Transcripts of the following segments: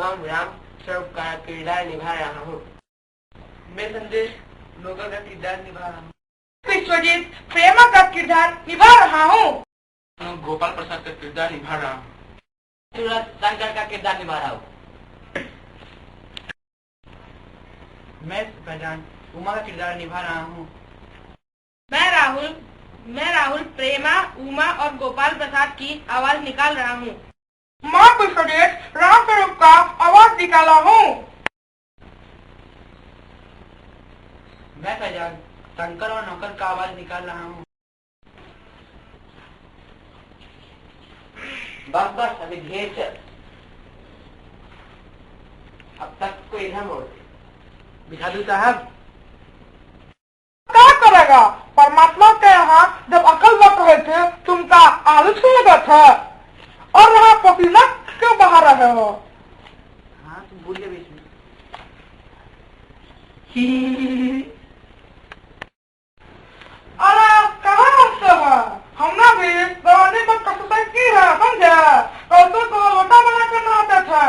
तमाम राम स्वरूप का किरदार निभा रहा हूँ। मैं संदेश लोगों का किरदार निभा रहा हूँ। विश्वजीत प्रेमा का किरदार निभा रहा हूँ। गोपाल प्रसाद का किरदार निभा रहा हूँ। सूरज शंकर का किरदार निभा रहा हूँ। मैं पहचान उमा का किरदार निभा रहा हूँ। मैं राहुल प्रेमा उमा और गोपाल प्रसाद की आवाज निकाल रहा हूँ। माँ विश्वजीत राम स्वरूप का आवाज निकाला हूँ। मैं पहचान शंकर और नौकर का आवाज निकाल रहा हूँ। बस बस अभी ढेर चल, अब तक को इधर मोड़ बिखादू साहब क्या करेगा? परमात्मा के यहाँ जब अकल बट रहे थे तुमका आलस लगा था और यहाँ पसीना क्यों बहा रहे हो? हाँ तुम भूल गए बीच में। अरे कहाँ हंसते हो? हमने भी जवानी में कसरत की है, समझे? कलसों को लोटा बना कर नहाते थे।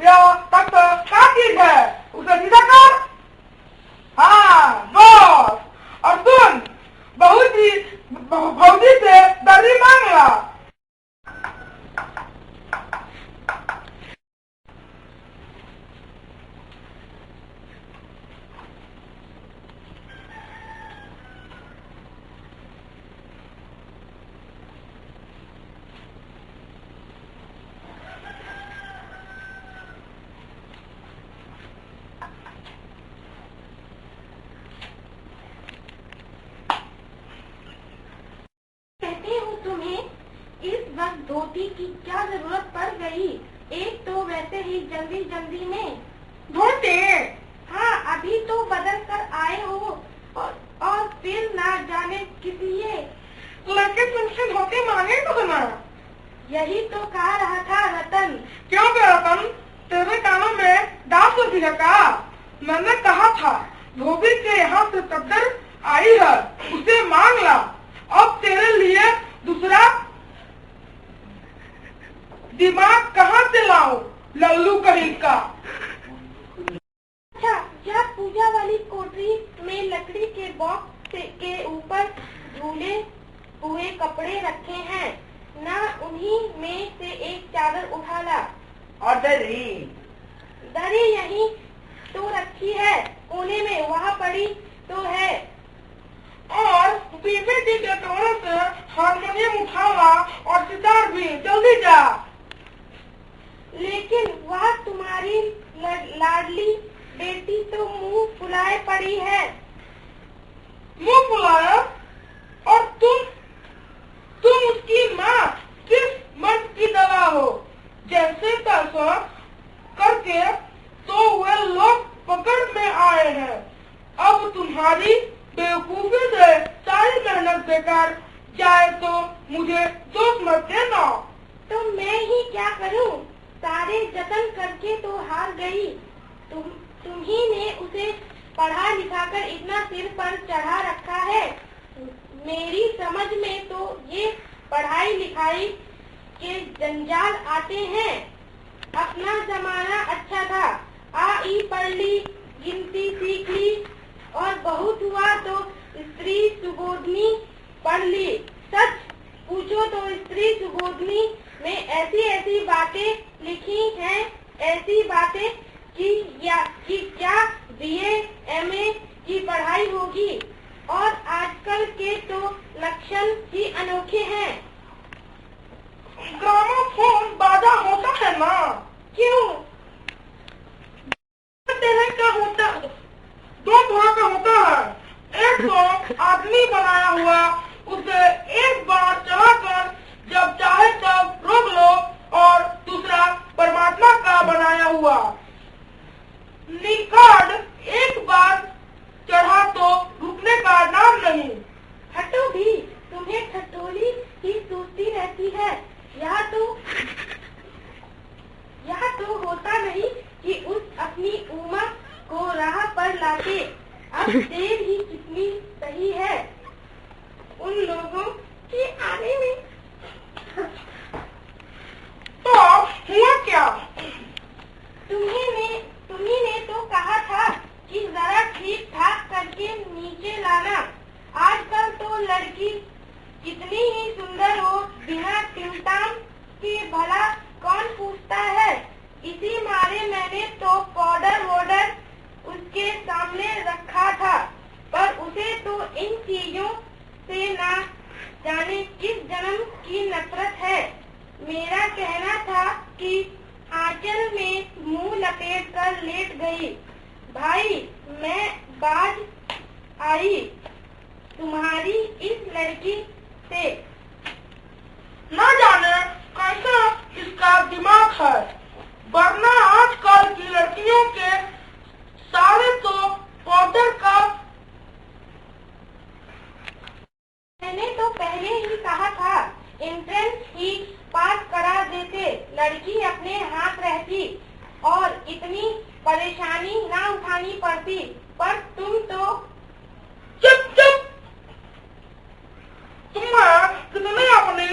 या तक क्या चीज है उसे सीधा कर। हाँ बस। और सुन, भौजी से दर्जी मांग ला। धोती की क्या जरूरत पड़ गई? एक तो वैसे ही जल्दी जल्दी में। धोती? हाँ, अभी तो बदल कर आए हो और फिर ना जाने किस लिए। लेकिन तुमसे धोती मांगे तो ना। यही तो कह रहा था रतन। क्यों बे रतन, तेरे कानों में दांत लगी है का? मैंने कहा था धोबी के यहाँ से चद्दर आई है, उसे मांग ला। अब तेरे लिए दूसरा दिमाग कहाँ से लाऊं, लल्लू कहीं का। अच्छा, यह पूजा वाली कोठरी में लकड़ी के बॉक्स के ऊपर धुले हुए कपड़े रखे हैं ना, उन्हीं में से एक चादर उठा ला। और दरी यहीं तो रखी है कोने में, वहाँ पड़ी तो है। और बीबी जी के कमरे से हारमोनियम उठा ला और सितार भी, जल्दी जा। लेकिन वह तुम्हारी लाडली बेटी तो मुंह फुलाए पड़ी है। मुंह फुलाया? और तुम उसकी माँ किस मर्द की दवा हो? जैसे तैसा करके तो वे लोग पकड़ में आए हैं। अब तुम्हारी बेवकूफी से सारी मेहनत बेकार जाए तो मुझे दोष मत देना। तो मैं ही क्या करूं? सारे जतन करके तो हार गई। तुम्ही ने उसे पढ़ा लिखा कर इतना सिर पर चढ़ा रखा है। मेरी समझ में तो ये पढ़ाई लिखाई के जंजाल आते हैं। अपना जमाना अच्छा था, आ ई पढ़ ली, गिनती सीख ली और बहुत हुआ तो स्त्री सुबोधनी पढ़ ली। सच पूछो तो स्त्री सुबोधनी में ऐसी बातें लिखी हैं, ऐसी बातें कि क्या बीए एमए की पढ़ाई होगी। और आजकल के तो लक्षण ही अनोखे हैं। ग्रामोफोन बाजा होता है ना? क्यों? तरह का होता, दो तरह का होता है। एक तो आदमी बनाया हुआ, उसे एक बार चलाकर जब चाहे तब रोक लो, और दूसरा परमात्मा का बनाया हुआ निकाड, एक बार चढ़ा तो रुकने का नाम नहीं। हटो भी, तुम्हें ठटोली ही सूझती रहती है। यह तो होता नहीं कि उस अपनी उमा को राह पर लाके। अब देर ही कितनी सही है उन लोगों के आने में। तो हुआ क्या? तुम्ही ने तो कहा था कि जरा ठीक ठाक करके नीचे लाना। आजकल तो लड़की कितनी ही सुंदर हो, बिना टिमटाम के भला कौन पूछता है। इसी मारे मैंने तो पाउडर वोडर उसके सामने रखा था, पर उसे तो इन चीजों से ना जाने किस जन्म की नफरत है। मेरा कहना था कि आंचल में मुंह लपेट कर लेट गई। भाई मैं बाज आई तुम्हारी इस लड़की से। न जाने कैसा इसका दिमाग है, वरना आजकल की लड़कियों के सारे तो पाउडर का। मैंने तो पहले ही कहा था एंट्रेंस ही पास करा देते, लड़की अपने हाथ रहती और इतनी परेशानी ना उठानी पड़ती। पर तुम तो चुप चुप, तुम्हें कितने अपने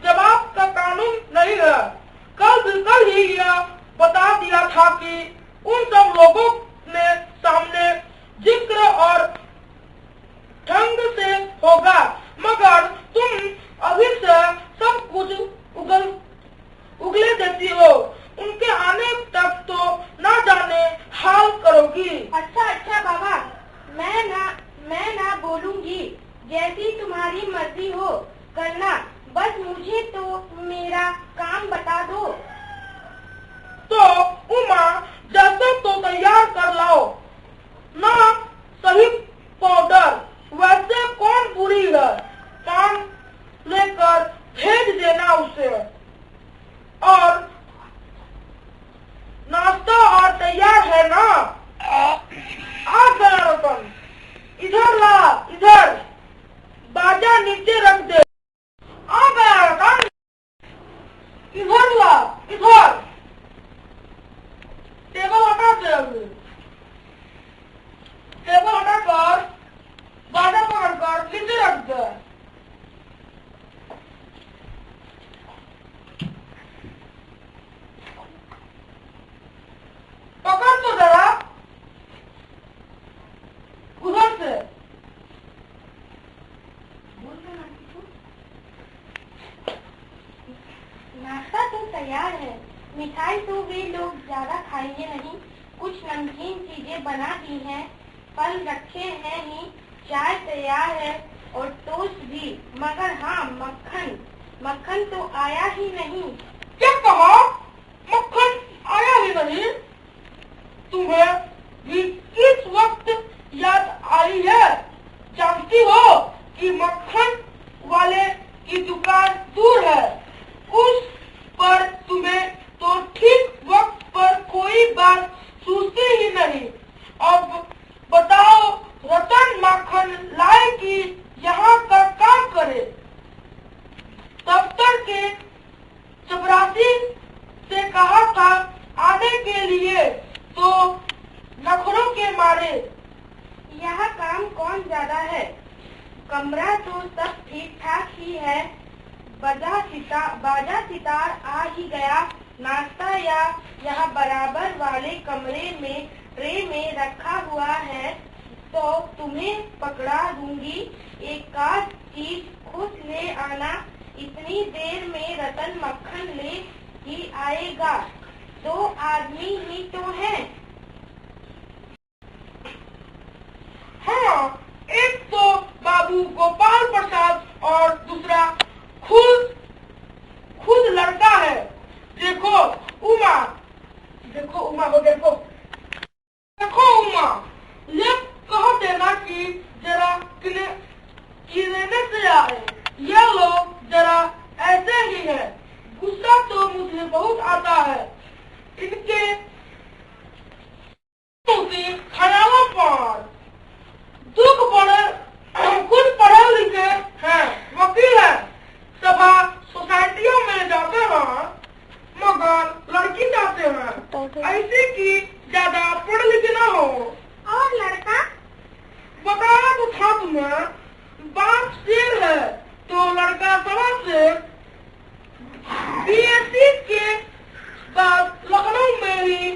जवाब का कानून नहीं है। कल ही यह बता दिया था कि उन सब लोगों ने सामने जिक्र और ढंग से होगा, मगर तुम अभी से सब कुछ उगले देती हो। उनके आने तक तो ना जाने हाल करोगी। अच्छा बाबा, मैं ना बोलूंगी, जैसी तुम्हारी मर्जी हो करना, बस मुझे तो मेरा काम बता दो। तो उमा जैसे तो तैयार कर लाओ ना, सही पाउडर वैसे कौन बुरी है, काम लेकर भेज देना उसे। और नाश्ता और तैयार है ना? आ गया रतन, इधर ला, इधर बाजा नीचे रख दे। आ गया रतन, इधर ला, इधर टेबल हटा दे। अभी टेबल हटाकर बाजा पकड़कर नीचे रख दे। पकड़ तो जरा उधर से। नाश्ता तो तैयार है, मिठाई तो वे लोग ज्यादा खाएंगे नहीं, कुछ नमकीन चीजें बना दी हैं, फल रखे हैं ही, चाय तैयार है और टोस्ट भी, मगर हाँ मक्खन तो आया ही नहीं। क्या कहा? मक्खन आया ही नहीं? तुम्हें भी किस वक्त याद आई है? जानती हो कि मक्खन वाले की दुकान दूर है, उस पर तुम्हें तो ठीक वक्त पर कोई बात सूझती ही नहीं। अब बताओ रतन माखन लाए कि यहाँ का काम करे। दफ्तर के चपरासी से कहा था आने के लिए, तो नखरों के मारे। यह काम कौन ज्यादा है, कमरा तो सब ठीक ठाक ही है, बाजा सितार आ ही गया, नाश्ता या यह बराबर वाले कमरे में ट्रे में रखा हुआ है, तो तुम्हें पकड़ा दूंगी, एक आध चीज खुद ले आना। इतनी देर में रतन मक्खन ले ही आएगा, 2 आदमी ही तो हैं। हाँ, एक तो बाबू गोपाल प्रसाद और दूसरा खुद लड़का है। देखो उमा को देखो उमा, ये कह देना कि जरा किराने से आए। ये लोग जरा ऐसे ही है, गुस्सा तो मुझे बहुत आता है इनके ख्यालों पर। कुछ पढ़े लिखे हैं, वकील है, सभा सोसाइटियों में जाते हैं, मगर लड़की चाहते हैं ऐसी कि ज्यादा पढ़ लिखे ना हो। और लड़का? बताया तो था तुम्हें, बाप शेर है तो लड़का सवा शेर। बीएससी के बाद लखनऊ में ही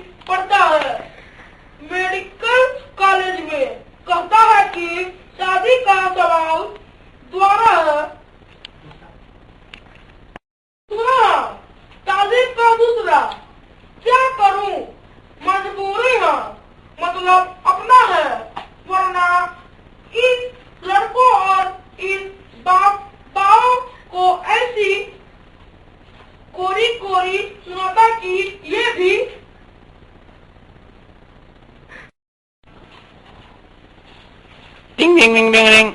रिंग रिंग रिंग रिंग।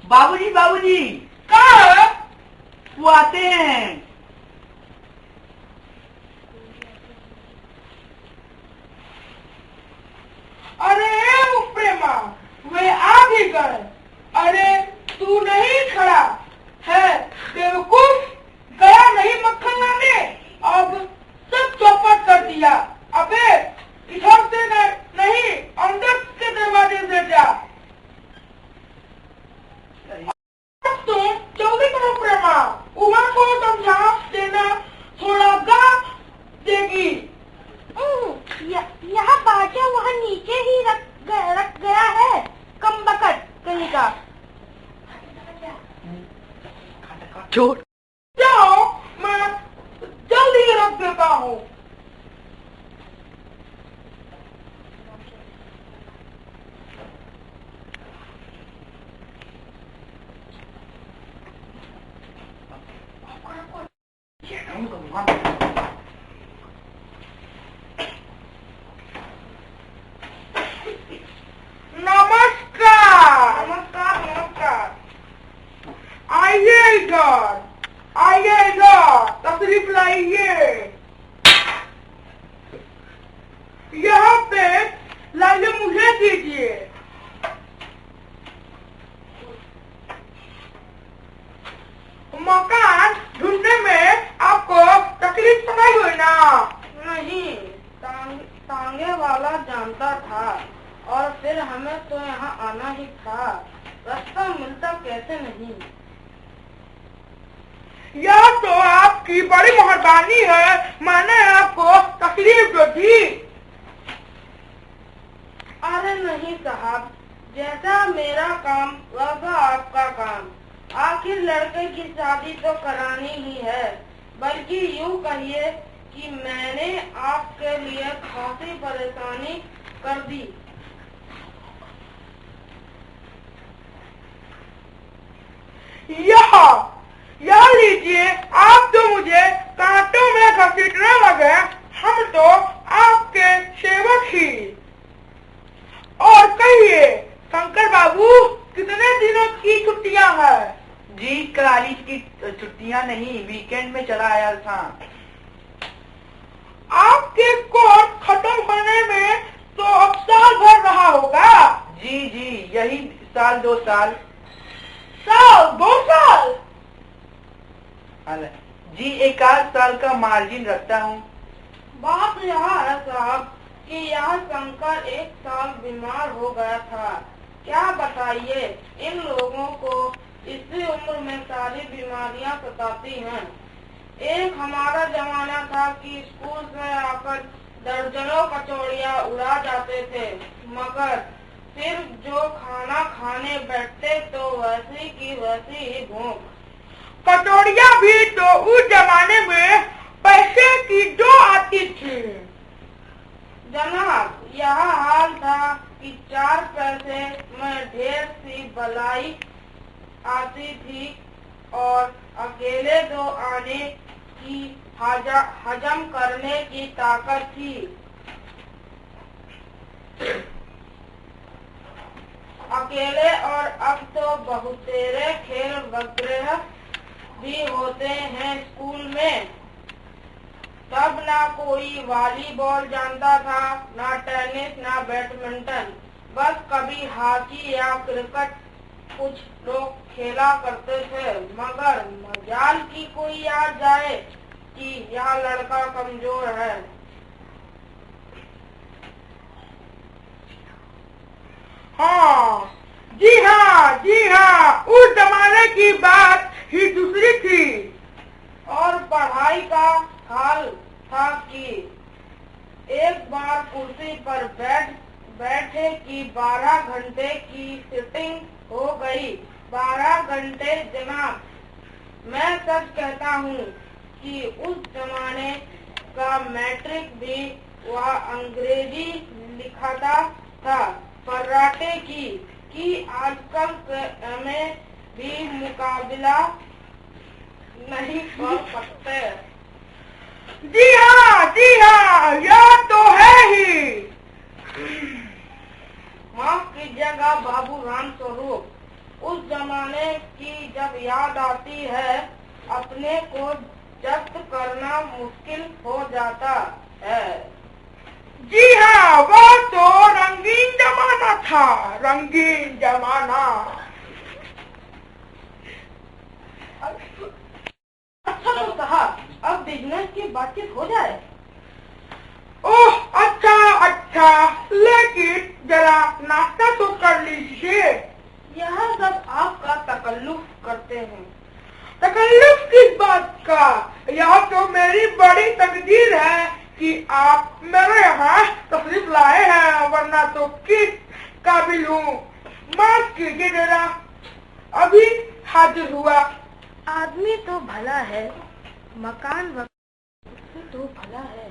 बाबूजी बाबूजी कहाँ है? वो आते हैं। अरे प्रेमा, वे आ भी गए। अरे तू नहीं खड़ा है बेवकूफ, गया नहीं मक्खन लाने, अब सब चौपट कर दिया। अबे इधर से नहीं, अंदर के दरवाजे से जा। तुम जल्दी करो प्रेमा, उमा को समझा देना, थोड़ा गा देगी। यहाँ बाजा वहाँ नीचे ही रख गया है, कमबख्त कहीं का। छोड़ जाओ, मैं जल्दी रख देता हूँ। नमस्कार नमस्कार नमस्कार। आइए इधर तशरीफ लाइए। यहाँ पे लाइए, मुझे दीजिए। मकान ढूंढने में आपको तकलीफ नहीं हुई ना? नहीं, तांगे वाला जानता था और फिर हमें तो यहाँ आना ही था, रास्ता मिलता कैसे नहीं। यह तो आपकी बड़ी मेहरबानी है, मैंने आपको तकलीफ जो दी। अरे नहीं साहब, जैसा मेरा काम वैसा आपका काम। आखिर लड़के की शादी तो करानी ही है, बल्कि यूँ कहिए कि मैंने आपके लिए खासी परेशानी कर दी। यह लीजिए, आप तो मुझे कांटों में घसीटने लगे, हम तो आपके सेवक ही। और कहिए शंकर बाबू, कितने दिनों की छुट्टियां हैं? जी कॉलेज की छुट्टियां नहीं, वीकेंड में चला आया था। आपके कोर्स खत्म होने में तो अब साल भर रहा होगा। जी यही साल 2 साल। साल 2 साल? जी 1 साल का मार्जिन रखता हूँ। बात यह है साहब कि यह शंकर 1 साल बीमार हो गया था। क्या बताइए, इन लोगों को इसी उम्र में सारी बीमारियां सताती हैं। एक हमारा जमाना था कि स्कूल से आकर दर्जनों कचौड़ियां उड़ा जाते थे, मगर फिर जो खाना खाने बैठते तो वैसी की वैसी ही भूख। कचौड़ियां भी तो उस जमाने में पैसे की 2 आती थी। जनाब, यह हाल था कि 4 पैसे में ढेर सी बलाई आती थी और अकेले 2 आने की हजम करने की ताकत थी। अकेले, और अब तो बहुतेरे खेल वगैरह भी होते हैं स्कूल में। तब ना कोई वॉलीबॉल जानता था, ना टेनिस, ना बैडमिंटन, बस कभी हॉकी या क्रिकेट कुछ लोग खेला करते थे। मगर मजाल की कोई याद जाए कि यह लड़का कमजोर है। जी हाँ, उस जमाने की बात ही दूसरी थी। और पढ़ाई का हाल था कि एक बार कुर्सी पर बैठे कि 12 घंटे की सिटिंग हो गई। 12 घंटे जनाब, मैं सच कहता हूँ कि उस जमाने का मैट्रिक भी वह अंग्रेजी लिखाता था, फर्राटे की कि आजकल में भी मुकाबला नहीं कर सकते। जी हाँ, यह तो है ही। माफ याद आती है, अपने को जब्त करना मुश्किल हो जाता है। जी हाँ, वो तो रंगीन जमाना था, रंगीन जमाना। अच्छा तो साहब, अब बिजनेस की बातचीत हो जाए। ओह अच्छा, लेकिन जरा नाश्ता तो कर लीजिए। यह सब आपका तकल्लुफ करते हैं। तकल्लुफ किस बात का? यह तो मेरी बड़ी तकदीर है कि आप मेरे यहाँ तशरीफ लाए हैं, वरना तो किस काबिल हूँ। माफ कीजिए जरा, अभी हाजिर हुआ। आदमी तो भला है, मकान उससे तो भला है।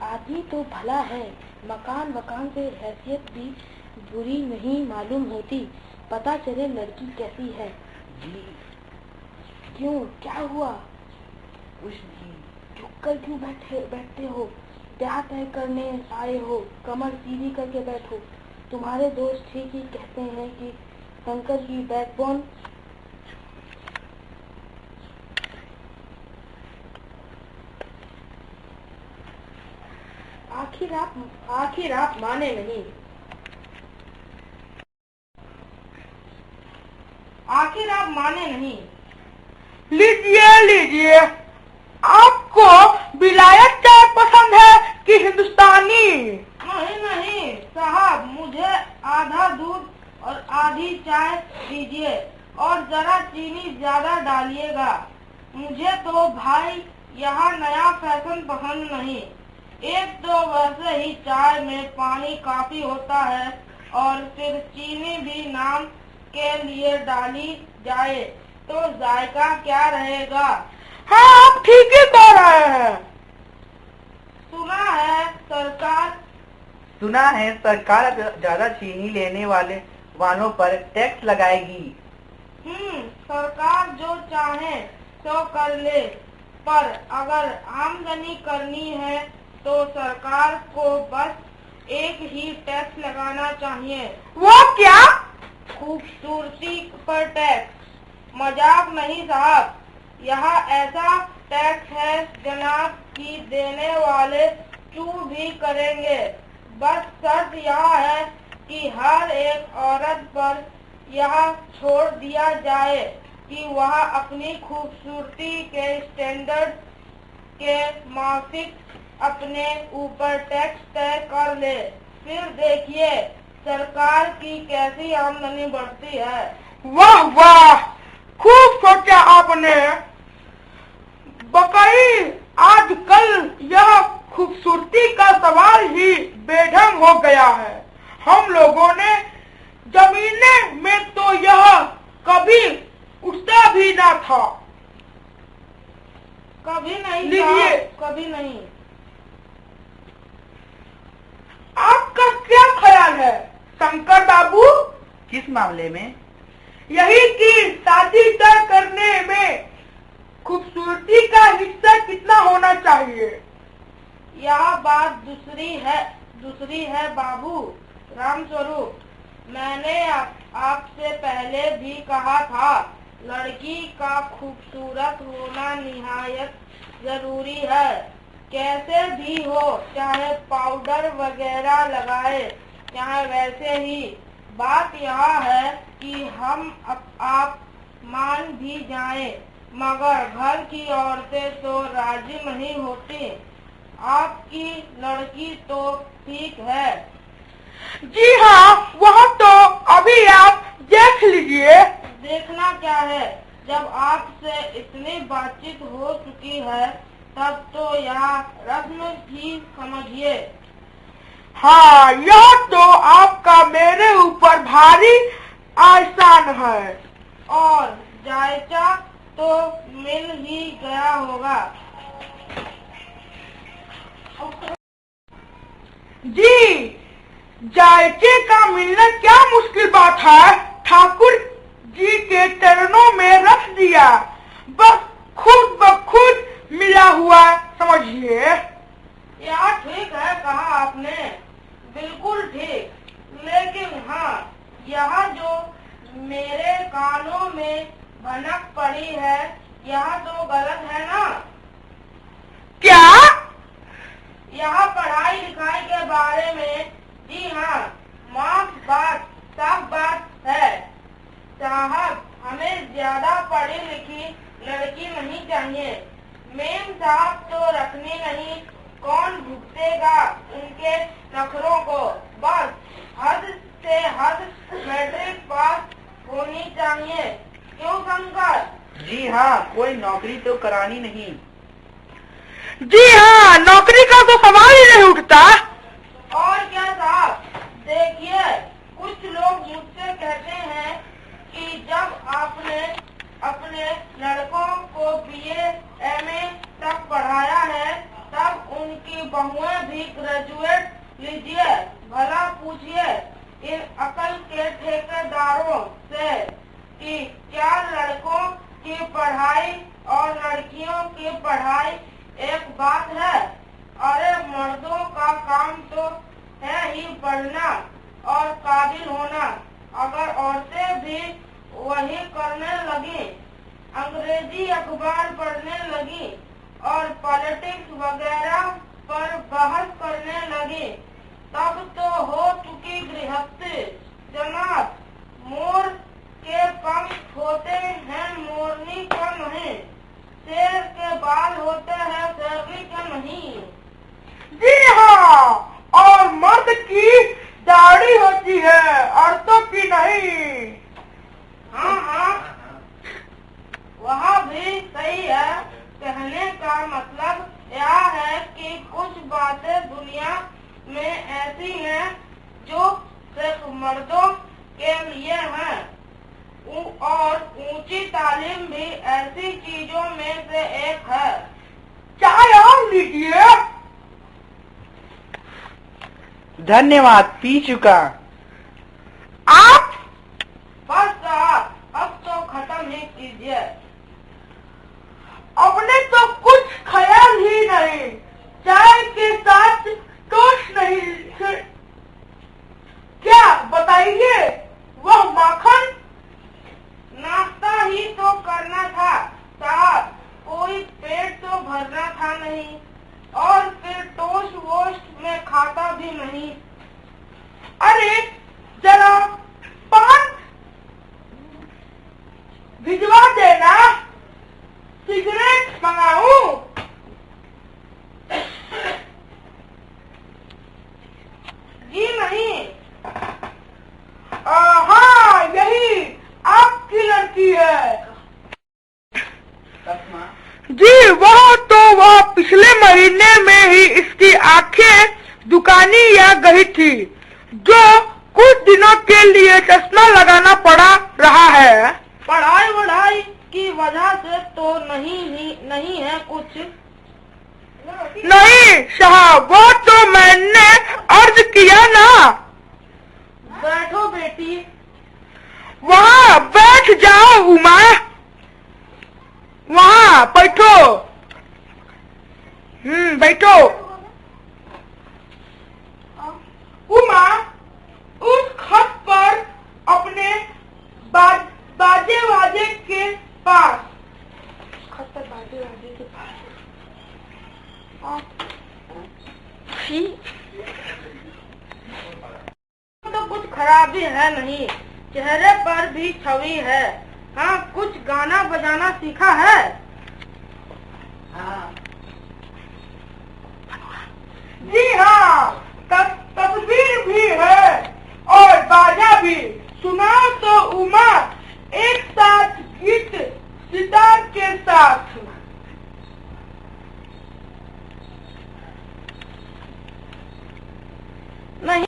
आदमी तो भला है, मकान वकान से हैसियत भी बुरी नहीं मालूम होती। पता चले लड़की कैसी है। जी क्यों, क्या हुआ? कुछ नहीं। झुक कर क्यों बैठते हो? ब्याह तय करने आए हो, कमर सीधी करके बैठो। तुम्हारे दोस्त ठीक ही कहते हैं कि शंकर की बैकबोन आखिर आप माने नहीं। आखिर आप माने नहीं। लीजिए, आपको विलायत चाय पसंद है कि हिंदुस्तानी? नहीं साहब, मुझे आधा दूध और आधी चाय दीजिए और जरा चीनी ज्यादा डालिएगा। मुझे तो भाई यहाँ नया फैशन पसंद नहीं। एक तो वैसे ही चाय में पानी काफी होता है और फिर चीनी भी नाम के लिए डाली जाए तो जायका क्या रहेगा। हाँ, आप ठीक ही कह रहे हैं। सुना है सरकार ज्यादा चीनी लेने वालों पर टैक्स लगाएगी। सरकार जो चाहे तो कर ले, पर अगर आमदनी करनी है तो सरकार को बस एक ही टैक्स लगाना चाहिए। वो क्या? खूबसूरती पर टैक्स। मजाक नहीं साहब, यहाँ ऐसा टैक्स है जनाब कि देने वाले चू भी करेंगे। बस शर्त यह है कि हर एक औरत पर यह छोड़ दिया जाए कि वह अपनी खूबसूरती के स्टैंडर्ड के माफिक अपने ऊपर टैक्स तय कर ले। फिर देखिए सरकार की कैसी आमदनी बढ़ती है। वाह, खूब सोचा आपने। बकई आजकल यह खूबसूरती का सवाल ही बेढंग हो गया है। हम लोगों ने जमीने में तो यह कभी उठता भी ना था। कभी नहीं लीजिए। कभी नहीं। आपका क्या ख्याल है शंकर बाबू? किस मामले में? यही कि शादी तय करने में खूबसूरती का हिस्सा कितना होना चाहिए? यह बात दूसरी है बाबू रामस्वरूप। मैंने आपसे पहले भी कहा था, लड़की का खूबसूरत होना निहायत जरूरी है। कैसे भी हो, चाहे पाउडर वगैरह लगाए, चाहे वैसे ही। बात यह है कि हम आप मान भी जाएं, मगर घर की औरतें तो राजी नहीं होती। आपकी लड़की तो ठीक है। जी हाँ, वह तो अभी आप देख लीजिए। देखना क्या है, जब आपसे इतनी बातचीत हो चुकी है तब तो यह रस्म ही समझिए। हाँ, यह तो आपका मेरे ऊपर भारी एहसान है। और जायचा तो मिल ही गया होगा। जी, जायचे का मिलना क्या मुश्किल बात है। ठाकुर जी के चरणों में रख दिया, बस खुद ब खुद मिला हुआ समझिए। यह ठीक है कहा आपने, बिल्कुल ठीक। लेकिन हाँ, यह जो मेरे कानों में भनक पड़ी है, यह तो गलत है ना? क्या? यह पढ़ाई लिखाई के बारे में। जी हाँ, माफ बात, साफ बात है साहब, हमें ज्यादा पढ़ी लिखी लड़की नहीं चाहिए। मेम साहब तो रखनी नहीं, कौन भुगतेगा उनके नखरों को। बस हद से हद मैट्रिक पास होनी चाहिए। क्यों शंकर? जी हाँ, कोई नौकरी तो करानी नहीं। जी हाँ, नौकरी का तो सवाल ही नहीं उठता। और क्या साहब, देखिए कुछ लोग मुझसे कहते हैं कि जब आपने अपने लड़कों को बीए एमए तक पढ़ाया है, तब उनकी बहुएं भी ग्रेजुएट लीजिए। भला पूछिए इन अकल के ठेकेदारों से कि क्या लड़कों की पढ़ाई और लड़कियों की पढ़ाई एक बात है? अरे मर्दों का काम तो है ही पढ़ना और काबिल होना। अगर औरतें भी वही करने लगी, अंग्रेजी अखबार पढ़ने लगी और पॉलिटिक्स वगैरह पर बहस करने लगी, तब तो हो चुकी गृहस्थी। जनाब, मोर के पंख होते हैं मोरनी को नहीं, शेर के बाल होते हैं शेरनी के नहीं। जी हाँ, और मर्द की दाढ़ी होती है, औरतों की नहीं। हाँ हाँ, वह भी सही है। कहने का मतलब यह है कि कुछ बातें दुनिया में ऐसी हैं जो सिर्फ मर्दों के लिए हैं, और ऊंची तालीम भी ऐसी चीजों में से एक है। चाय और लीजिए। धन्यवाद, पी चुका। आप? बस साहब, अब तो खत्म ही कीजिए। अपने तो कुछ ख्याल ही नहीं, चाय के साथ टोस्ट नहीं। क्या बताइए, वह माखन? नाश्ता ही तो करना था साहब, कोई पेट तो भरना था नहीं, और फिर टोस्ट वोस्ट में खाता भी नहीं। अरे जरा पान भिजवा देना, सिगरेट मंगाऊं? जी नहीं। हाँ, यही आपकी लड़की है। जी, वह पिछले महीने में ही इसकी आंखें दुकानी या गई थी, जो कुछ दिनों के लिए चश्मा लगाना पड़ा रहा है। पढ़ाई वढ़ाई की वजह से तो नहीं है कुछ। नहीं साहब, वो तो मैंने अर्ज किया ना। बैठो बेटी। वहाँ बैठ जाओ उमा, वहाँ बैठो। बैठो। उमा, उस खत पर अपने बाजे वाजे के पास। खत पर बाजे वाजे के पास। तो कुछ खराबी है नहीं, चेहरे पर भी छवि है। हाँ, कुछ गाना बजाना सीखा है? जी हाँ, तस्वीर भी है और बाजा भी। सुनाओ तो उमा, एक साथ गीत सितार के साथ। नहीं।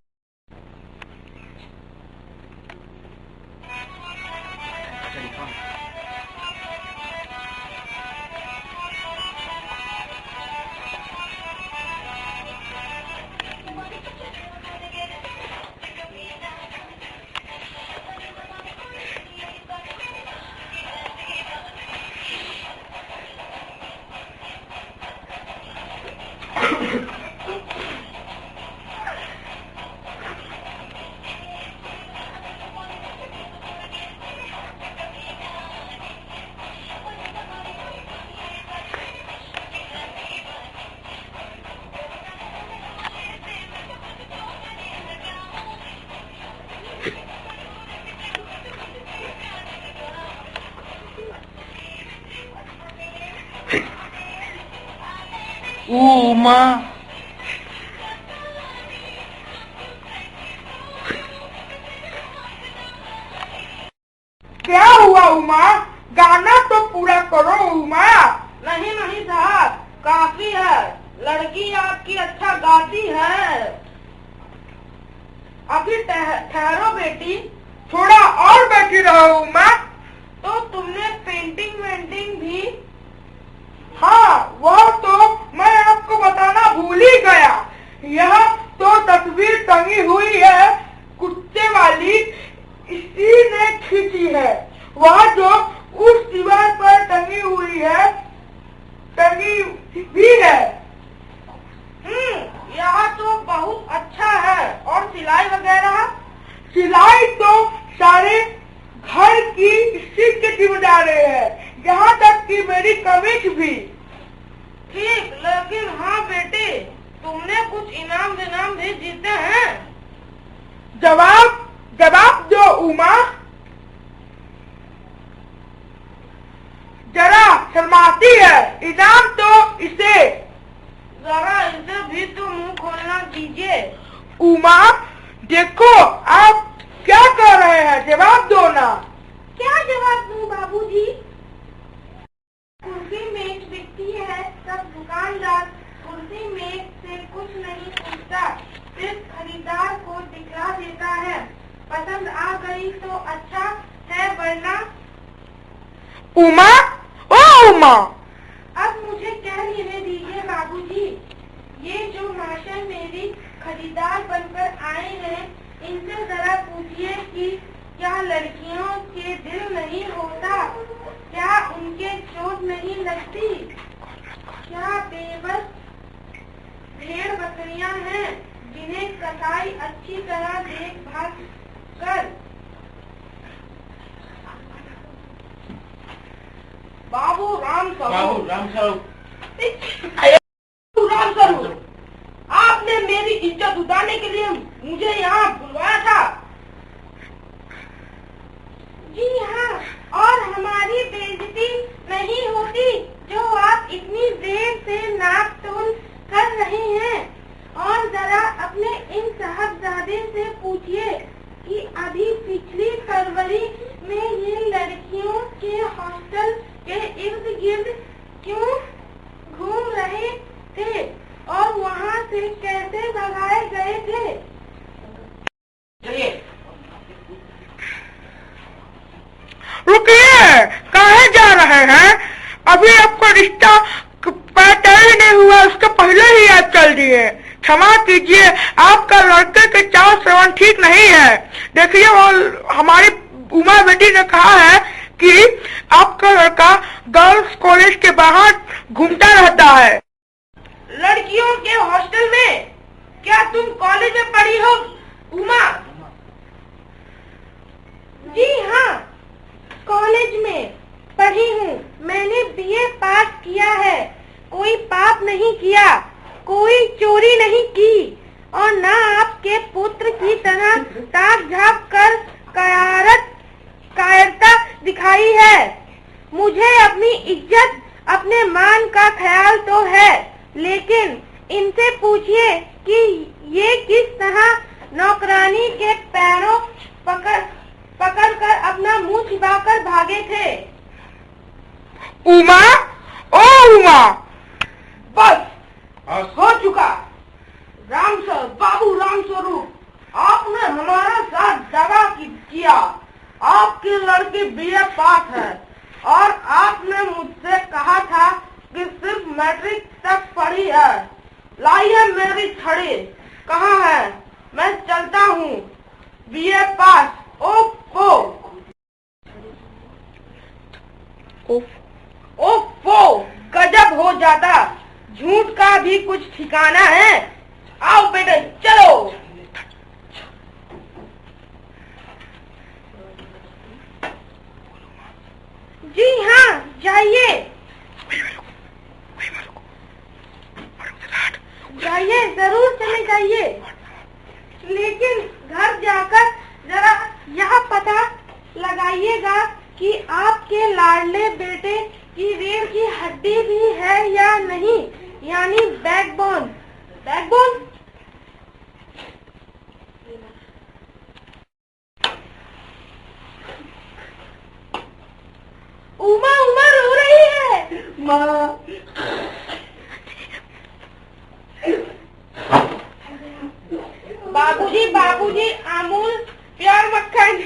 उमा, क्या हुआ उमा? गाना तो पूरा करो उमा। नहीं नहीं साहब, काफी है। लड़की आपकी अच्छा गाती है। अभी ठहरो बेटी। थोड़ा और बैठी रहो उमा। तो तुमने पेंटिंग वेंटिंग भी? हाँ, वो तो मैं आपको बताना भूल ही गया। यह तो तस्वीर टंगी हुई है कुत्ते वाली, इसी ने खींची है। वह जो उस दीवार पर टंगी हुई है, टंगी भी है। यह तो बहुत अच्छा है। और सिलाई वगैरह? सिलाई तो सारे घर की इसी के जिम्मेदार है, यहाँ तक कि मेरी कमीज भी। ठीक, लेकिन हाँ बेटे, तुमने कुछ इनाम विनाम भी जीते हैं? जवाब दो उमा। जरा शर्माती है। इनाम तो इसे। जरा इसे भी तो मुंह खोलना दीजिए। उमा, देखो आप क्या कर रहे हैं, जवाब दो ना। क्या जवाब दूं बाबूजी? कुर्सी मेज बिकती है, सब दुकानदार कुर्सी मेज से कुछ नहीं पूछता, सिर्फ खरीदार को दिखला देता है। पसंद आ गई तो अच्छा है, वरना। उमा, ओ उमा, अब मुझे कह लेने दीजिए बाबूजी। ये जो मास्टर मेरी खरीदार बनकर आए हैं, इनसे जरा पूछिए कि क्या लड़कियों के दिल नहीं होता? क्या उनके चोट नहीं लगती? क्या बेबस भेड़ बकरियां हैं जिन्हें कसाई अच्छी तरह देखभाल कर? बाबू राम स्वरूप, आपने मेरी इज्जत उतारने के लिए मुझे यहाँ बुलवाया था। जी हाँ, और हमारी बेइज्जती नहीं होती जो आप इतनी देर से नाप तोल कर रहे हैं। और जरा अपने इन साहबजादे से पूछिए कि अभी पिछली फरवरी में ये लड़कियों के हॉस्टल के इर्द गिर्द क्यों घूम रहे थे और वहाँ से कैसे भगाए गए थे? चलिए। रुकिए, कहाँ जा रहे हैं? अभी आपका रिश्ता तय ही नहीं हुआ, उसके पहले ही आप चल दिए। क्षमा कीजिए, आपका लड़के के चाल श्रवण ठीक नहीं है। देखिए, वो हमारी उमा बेटी ने कहा है कि आपका लड़का गर्ल्स कॉलेज के बाहर घूमता रहता है। लड़कियों के हॉस्टल में? क्या तुम कॉलेज में पढ़ी हो उमा? जी हाँ, कॉलेज में पढ़ी हूँ। मैंने बीए पास किया है। कोई पाप नहीं किया, कोई चोरी नहीं की, और ना आपके पुत्र की तरह ताक झाँक कर कायरता दिखाई है। मुझे अपनी इज्जत, अपने मान का ख्याल तो है, लेकिन इनसे पूछिए कि ये किस तरह नौकरानी के पैरों पकड़कर अपना मुंह छिपाकर भागे थे। उमा, ओ उमा, बस हो चुका। बाबू राम स्वरूप, आपने हमारा साथ दगा किया। आपकी लड़की बीए पास है और आपने मुझसे कहा था कि सिर्फ मैट्रिक तक पढ़ी है। लाइए मेरी छड़ी। कहाँ है? मैं चलता हूँ। बीए पास। ओफो ओफो, गजब हो जाता। झूठ का भी कुछ ठिकाना है। आओ बेटे, चलो। जी हाँ, जाइए जाइए, जरूर चले जाइए, लेकिन घर जाकर जरा यह पता लगाइएगा कि आपके लाडले बेटे कि रीढ़ की हड्डी भी है या नहीं, यानी बैकबोन। बैकबोन उमा उमा रो रही है। माँ, बाबूजी बाबूजी अमूल प्योर मक्खन।